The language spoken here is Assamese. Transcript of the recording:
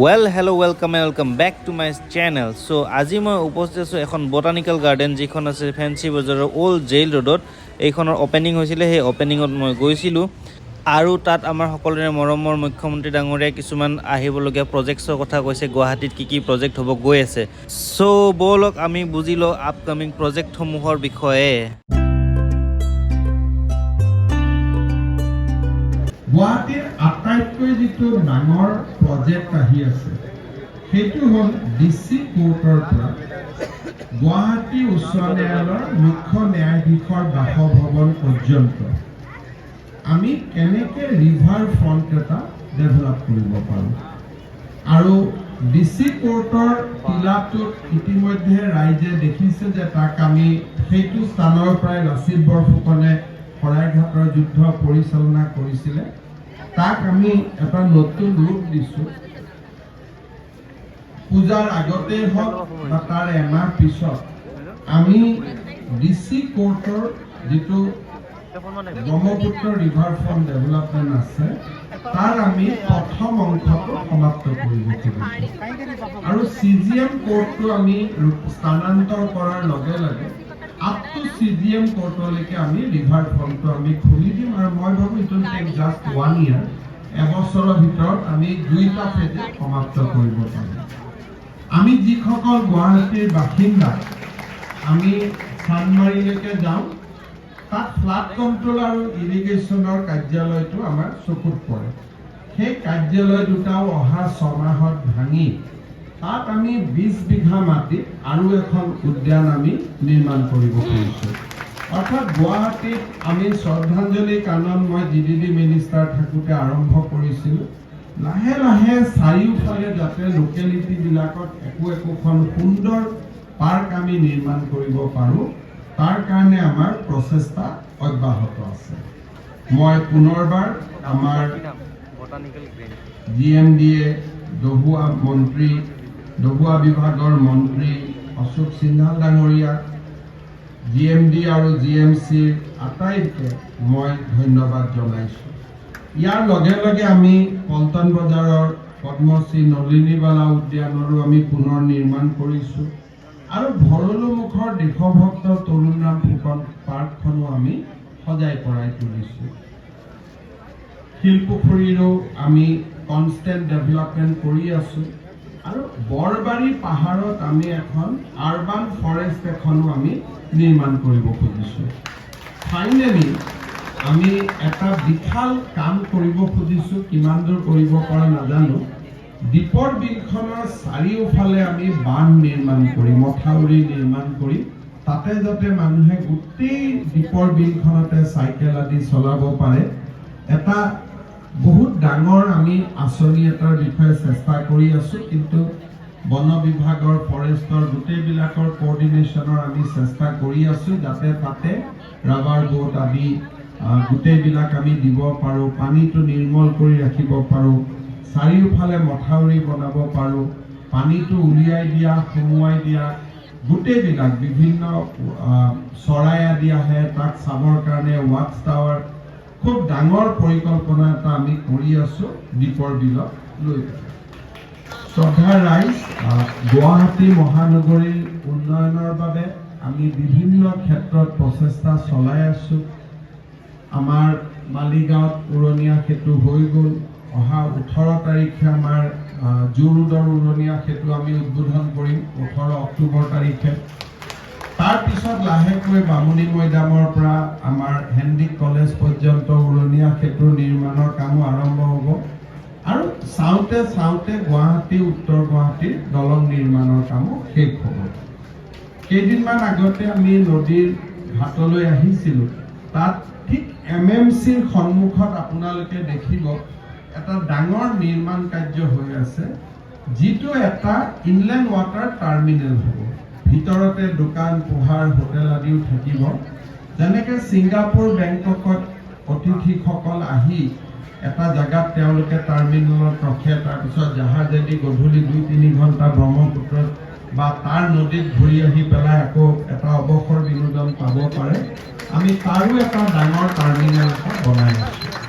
Hello, welcome back to my channel. So, আজি মই উপস্থিত আছো এখন বটানিক্যাল গাৰ্ডেন যিখন আছে ফেন্সি বজাৰৰ ওল্ড জেইল ৰোডত। এইখনৰ ওপেনিং হৈছিলে, সেই ওপেনিঙত মই গৈছিলোঁ আৰু তাত আমাৰ সকলোৰে মৰমৰ মুখ্যমন্ত্ৰী ডাঙৰীয়া কিছুমান আহিবলগীয়া প্ৰজেক্টছৰ কথা কৈছে, গুৱাহাটীত কি প্ৰজেক্ট হ'ব গৈ আছে। সো বলক আমি বুজি লওঁ আপকামিং প্ৰজেক্টসমূহৰ বিষয়ে। গুৱাহাটীৰ আটাইতকৈ যিটো ডাঙৰ প্ৰজেক্ট আহি আছে সেইটো হ'ল ডিচি কোৰ্টৰ পৰা গুৱাহাটী উচ্চ ন্যায়ালয়ৰ মুখ্য ন্যায়াধীশৰ বাসভৱন পৰ্যন্ত আমি কেনেকৈ ৰিভাৰ ফ্ৰণ্ট এটা ডেভেলপ কৰিব পাৰোঁ। আৰু ডিচি কোৰ্টৰ টিলাটোত ইতিমধ্যে ৰাইজে দেখিছে যে তাক আমি সেইটো স্থানৰ পৰাই লাচিত বৰফুকনে শৰাইঘাটৰ যুদ্ধ পৰিচালনা কৰিছিলে, তাক আমি এটা নতুন ৰূপ দিছোঁ। পূজাৰ আগতেই হওক বা তাৰ এমাহ পিছত আমি ডিচি কোৰ্টৰ যিটো ব্ৰহ্মপুত্ৰ ৰিভাৰ ফ্ৰণ্ট ডেভেলপমেণ্ট আছে তাৰ আমি প্ৰথম অংশটো সমাপ্ত কৰিব খুজিছোঁ। আৰু CGM কোৰ্টটো আমি স্থানান্তৰ কৰাৰ লগে লগে আপ টু CGM কোৰ্টলৈকে আমি ৰিভাৰ ফ্ৰণ্টটো আমি খুলি দিম। আৰু মই ভাবোঁ it will take just 1 year, এবছৰৰ ভিতৰত আমি দুইটা ফেজে সমাপ্ত কৰিব পাৰিম। আমি যিসকল গুৱাহাটীৰ বাসিন্দা আমি চানমাৰীলৈকে যাওঁ, তাত ফ্লাড কণ্ট্ৰল আৰু ইৰিগেশ্যনৰ কাৰ্যালয়টো আমাৰ চকুত পৰে। সেই কাৰ্যালয় দুটাও অহা 6 মাহত ভাঙি তাত আমি 20 বিঘা মাটিত আৰু এখন উদ্যান আমি নিৰ্মাণ কৰিব খুজিছোঁ। অৰ্থাৎ গুৱাহাটীত আমি শ্ৰদ্ধাঞ্জলি কানন মই GDD মিনিষ্টাৰ থাকোঁতে আৰম্ভ কৰিছিলোঁ। লাহে লাহে চাৰিওফালে যাতে লোকেলিটিবিলাকত একোখন সুন্দৰ পাৰ্ক আমি নিৰ্মাণ কৰিব পাৰোঁ, তাৰ কাৰণে আমাৰ প্ৰচেষ্টা অব্যাহত আছে। মই পুনৰবাৰ আমাৰ GMDA দহুৱা বিভাগৰ মন্ত্ৰী অশোক সিনহা ডাঙৰীয়া, GMD আৰু GMCৰ আটাইকে মই ধন্যবাদ জনাইছোঁ। ইয়াৰ লগে লগে আমি পল্টন বজাৰৰ পদ্মশ্ৰী নলিনীবালা উদ্যানৰো আমি পুনৰ নিৰ্মাণ কৰিছোঁ আৰু ভৰলুমুখৰ দেশভক্ত তৰুণৰাম ফুকন পাৰ্কখনো আমি সজাই পৰাই তুলিছোঁ। শিলপুখুৰীৰো আমি কনষ্টেণ্ট ডেভেলপমেণ্ট কৰি আছোঁ আৰু বৰবাৰী পাহাৰত আমি এখন আৰ্বান ফৰেষ্ট এখনো আমি নিৰ্মাণ কৰিব খুজিছোঁ। ফাইনেলি আমি এটা বিশাল কাম কৰিব খুজিছোঁ, কিমান দূৰ কৰিব পৰা নাজানো। দ্বীপৰ বিলখনৰ চাৰিওফালে আমি বান্ধ নিৰ্মাণ কৰি মথাউৰি নিৰ্মাণ কৰি তাতে যাতে মানুহে গোটেই দ্বীপৰ বিলখনতে চাইকেল আদি চলাব পাৰে, এটা বহুত ডাঙৰ আমি আঁচনি এটাৰ বিষয়ে চেষ্টা কৰি আছোঁ। কিন্তু বন বিভাগৰ ফৰেষ্টৰ গোটেইবিলাকৰ কোঅৰ্ডিনেশ্যনৰ আমি চেষ্টা কৰি আছোঁ যাতে তাতে ৰাবাৰ বোট আদি গোটেইবিলাক আমি দিব পাৰোঁ, পানীটো নিৰ্মল কৰি ৰাখিব পাৰোঁ, চাৰিওফালে মথাউৰি বনাব পাৰোঁ, পানীটো উলিয়াই দিয়া সুমুৱাই দিয়া, গোটেইবিলাক বিভিন্ন চৰাই আদি আহে তাক চাবৰ কাৰণে ৱাচ টাৱাৰ, খুব ডাঙৰ পৰিকল্পনা এটা আমি কৰি আছোঁ দ্বীপৰ বিলক লৈ। শ্ৰদ্ধাৰ ৰাইজ, গুৱাহাটী মহানগৰীৰ উন্নয়নৰ বাবে আমি বিভিন্ন ক্ষেত্ৰত প্ৰচেষ্টা চলাই আছোঁ। আমাৰ মালিগাঁৱত উৰণীয়া সেতু হৈ গ'ল, অহা 18 তাৰিখে আমাৰ জু ৰোডৰ উৰণীয়া সেতু আমি উদ্বোধন কৰিম 18 অক্টোবৰ তাৰিখে। তাৰপিছত লাহেকৈ বামুণী মৈদামৰ পৰা আমাৰ হেণ্ডিক কলেজ পৰ্যন্ত উৰণীয়া সেতুৰ নিৰ্মাণৰ কামো আৰম্ভ হ'ব আৰু চাওঁতে চাওঁতে গুৱাহাটী উত্তৰ গুৱাহাটীৰ দলং নিৰ্মাণৰ কামো শেষ হ'ব। কেইদিনমান আগতে আমি নদীৰ ঘাটলৈ আহিছিলোঁ, তাত ঠিক MMCৰ সন্মুখত আপোনালোকে দেখিব এটা ডাঙৰ নিৰ্মাণ কাৰ্য হৈ আছে, যিটো এটা ইনলেণ্ড ৱাটাৰ টাৰ্মিনেল হ'ব। ভিতৰতে দোকান পোহাৰ হোটেল আদিও থাকিব। যেনেকৈ ছিংগাপুৰ বেংককত অতিথিসকল আহি এটা জেগাত তেওঁলোকে টাৰ্মিনেলত ৰখে, তাৰপিছত জাহাজেদি গধূলি 2-3 ঘণ্টা ব্ৰহ্মপুত্ৰত বা তাৰ নদীত ঘূৰি আহি পেলাই আকৌ এটা অৱসৰ বিনোদন পাব পাৰে, আমি তাৰো এটা ডাঙৰ টাৰ্মিনেল বনাই আছোঁ।